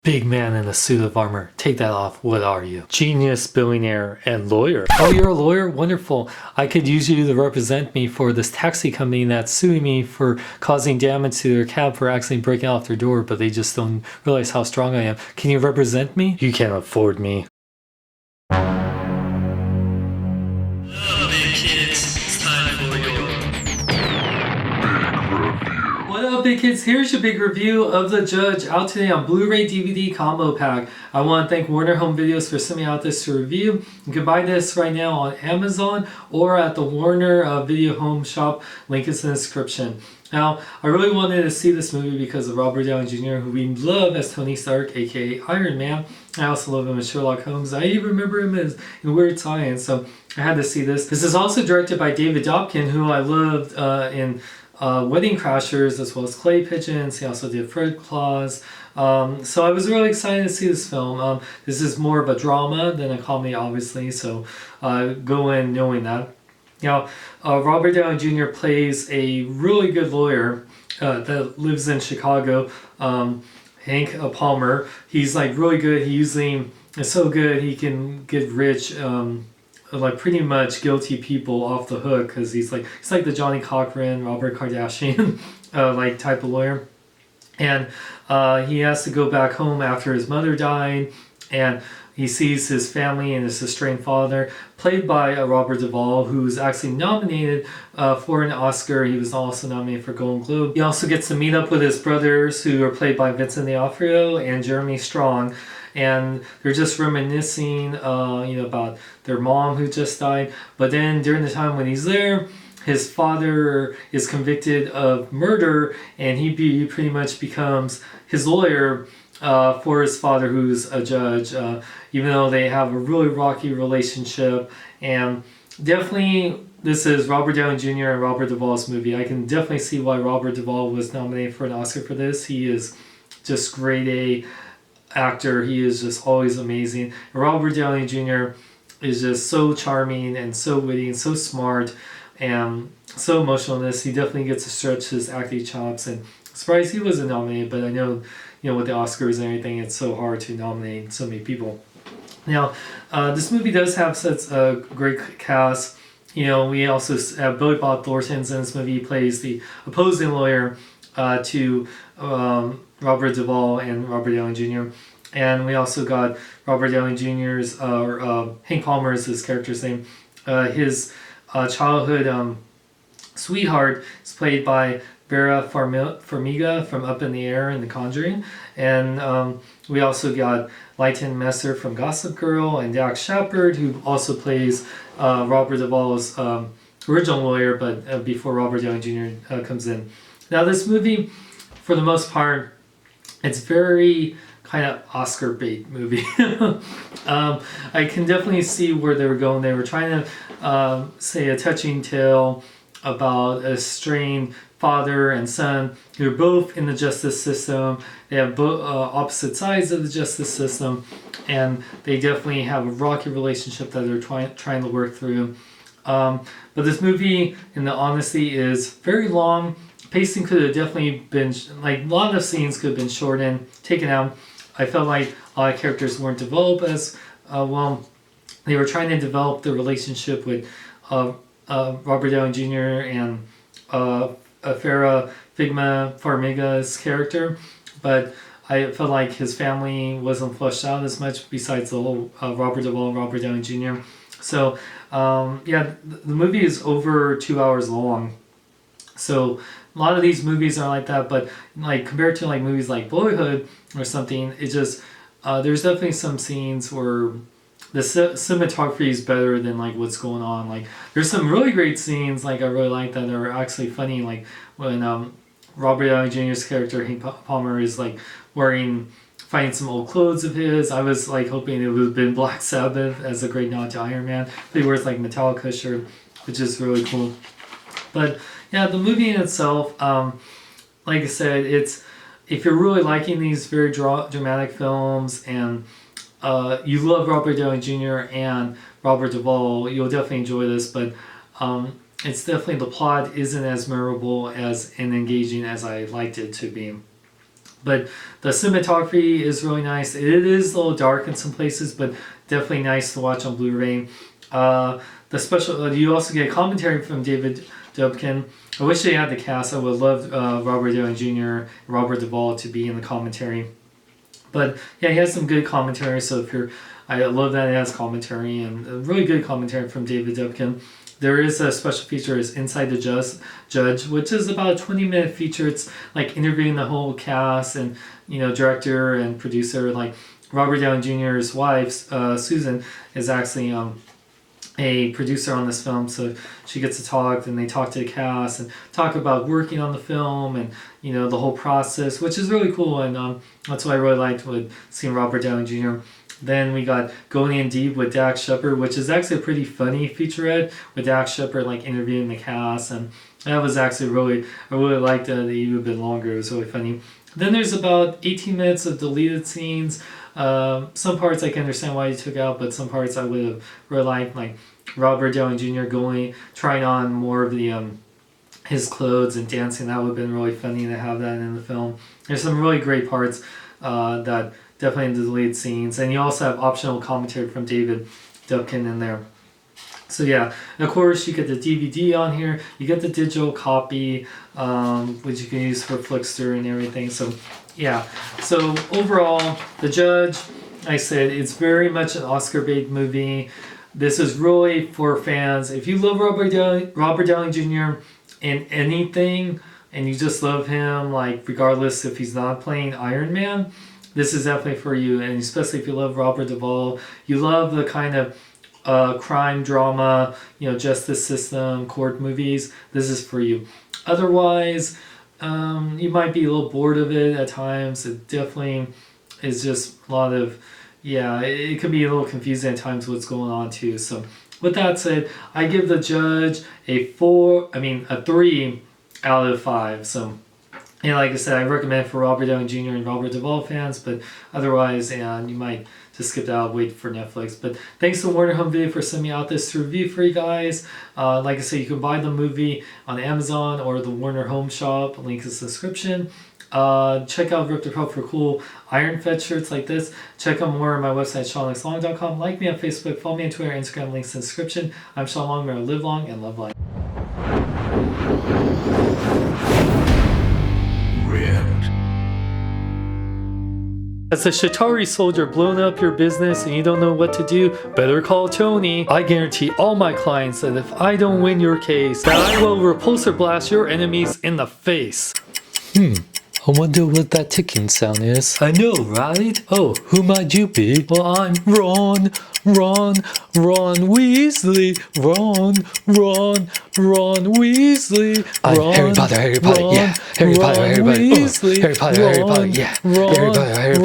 Big man in a suit of armor. Take that off. What are you? Genius, billionaire, and lawyer. Oh, you're a lawyer? Wonderful. I could use you to represent me for this taxi company that's suing me for causing damage to their cab for accidentally breaking off their door, but they just don't realize how strong I am. Can you represent me? You can't afford me. What up, big kids? Here's your big review of The Judge, out today on Blu-ray DVD combo pack. I want to thank Warner Home Videos for sending me out this to review. You can buy this right now on Amazon or at the Warner Video Home Shop. Link is in the description. Now, I really wanted to see this movie because of Robert Downey Jr., who we love as Tony Stark, aka Iron Man. I also love him as Sherlock Holmes. I even remember him as in Weird Science, so I had to see this. This is also directed by David Dobkin, who I loved in Wedding Crashers, as well as Clay Pigeons. He also did Fred Claus. So I was really excited to see this film. This is more of a drama than a comedy, obviously, so go in knowing that. Now, Robert Downey Jr. plays a really good lawyer that lives in Chicago, Hank Palmer. He's like really good. He usually is so good he can get rich, like pretty much guilty people off the hook, because he's like the Johnny Cochran, Robert Kardashian like type of lawyer. And he has to go back home after his mother died, and he sees his family and his estranged father, played by Robert Duvall, who's actually nominated for an Oscar. He was also nominated for Golden Globe. He also gets to meet up with his brothers, who are played by Vincent D'Onofrio and Jeremy Strong. And they're just reminiscing, about their mom who just died. But then during the time when he's there, his father is convicted of murder, and he pretty much becomes his lawyer for his father, who's a judge, even though they have a really rocky relationship. And definitely, this is Robert Downey Jr. and Robert Duvall's movie. I can definitely see why Robert Duvall was nominated for an Oscar for this. He is just grade A actor. He is just always amazing. And Robert Downey Jr. is just so charming and so witty and so smart and so emotional in this. He definitely gets to stretch his acting chops, and I'm surprised he wasn't nominated, but I know, with the Oscars and everything, it's so hard to nominate so many people. Now, this movie does have such a great cast. We also have Billy Bob Thornton's in this movie. He plays the opposing lawyer to Robert Duvall and Robert Downey Jr. And we also got Robert Downey Jr.'s, Hank Palmer is his character's name. His childhood sweetheart is played by Vera Farmiga from Up in the Air and The Conjuring. And we also got Leighton Messer from Gossip Girl, and Dax Shepard, who also plays Robert Duvall's original lawyer, but before Robert Downey Jr. Comes in. Now, this movie, for the most part, it's very kind of Oscar bait movie. I can definitely see where they were going. They were trying to say a touching tale about a strained father and son who are both in the justice system. They have both opposite sides of the justice system, and they definitely have a rocky relationship that they're trying to work through. But this movie, in the honesty, is very long. Pacing could have definitely been, a lot of scenes could have been shortened, taken out. I felt like a lot of characters weren't developed as well. They were trying to develop the relationship with Robert Downey Jr. and Farrah Farmiga's character, but I felt like his family wasn't fleshed out as much, besides the whole Robert Duvall and Robert Downey Jr. So, the movie is over 2 hours long. So a lot of these movies are like that, but compared to movies like Boyhood or something, it just there's definitely some scenes where the cinematography is better than what's going on. There's some really great scenes I really like that are actually funny, when Robert Downey Jr.'s character Hank Palmer is finding some old clothes of his. I was hoping it would have been Black Sabbath as a great nod to Iron Man, but he wears Metallica shirt, which is really cool. But yeah, the movie in itself, like I said, it's, if you're really liking these very dramatic films and you love Robert Downey Jr. and Robert Duvall, you'll definitely enjoy this. But it's definitely, the plot isn't as memorable and engaging as I liked it to be. But the cinematography is really nice. It is a little dark in some places, but definitely nice to watch on Blu-ray. The special, you also get commentary from David Dobkin. I wish they had the cast. I would love Robert Downey Jr. and Robert Duvall to be in the commentary. But yeah, he has some good commentary. So if you're, I love that it has commentary and a really good commentary from David Dobkin. There is a special feature is Inside the Judge, which is about a 20-minute feature. It's like interviewing the whole cast and, you know, director and producer. Like Robert Downey Jr.'s wife, Susan, is actually a producer on this film, so she gets to talk, and they talk to the cast and talk about working on the film and, you know, the whole process, which is really cool. And that's what I really liked with seeing Robert Downey Jr. Then we got Going in Deep with Dax Shepard, which is actually a pretty funny featurette with Dax Shepard like interviewing the cast, and that was actually I really liked it. Even a bit longer. It was really funny. Then there's about 18 minutes of deleted scenes. Some parts I can understand why you took out, but some parts I would have really liked, like Robert Downey Jr. trying on more of the his clothes and dancing. That would have been really funny to have that in the film. There's some really great parts that definitely in the deleted scenes, and you also have optional commentary from David Dobkin in there. So yeah, and of course you get the DVD on here. You get the digital copy, which you can use for Flickster and everything. So yeah, so overall, The Judge, like I said, it's very much an Oscar bait movie. This is really for fans. If you love Robert Downey Jr. in anything, and you just love him, like regardless if he's not playing Iron Man, this is definitely for you. And especially if you love Robert Duvall, you love the kind of crime drama, you know, justice system, court movies, this is for you. Otherwise, you might be a little bored of it at times. It definitely is just a lot of, yeah, it could be a little confusing at times what's going on too. So with that said, I give The Judge a 3 out of 5. So, and like I said, I recommend for Robert Downey Jr. and Robert Duvall fans, but otherwise, you might just skip that out, wait for Netflix. But thanks to Warner Home Video for sending me out this review for you guys. Like I said, you can buy the movie on Amazon or the Warner Home Shop. Link is in the description. Check out Rip the Pro for cool Iron Fed shirts like this. Check out more on my website, SeanLexLong.com. Like me on Facebook, follow me on Twitter, Instagram, links in the description. I'm Sean Long, may I live long and love life. As a Shatari soldier blowing up your business and you don't know what to do, better call Tony. I guarantee all my clients that if I don't win your case, that I will repulsor blast your enemies in the face. I wonder what that ticking sound is. I know, right? Oh, who might you be? Well, I'm Ron Weasley. Ron Weasley. I'm Harry Potter, yeah. Harry Potter, Weasley. Harry Potter, yeah. Harry Potter,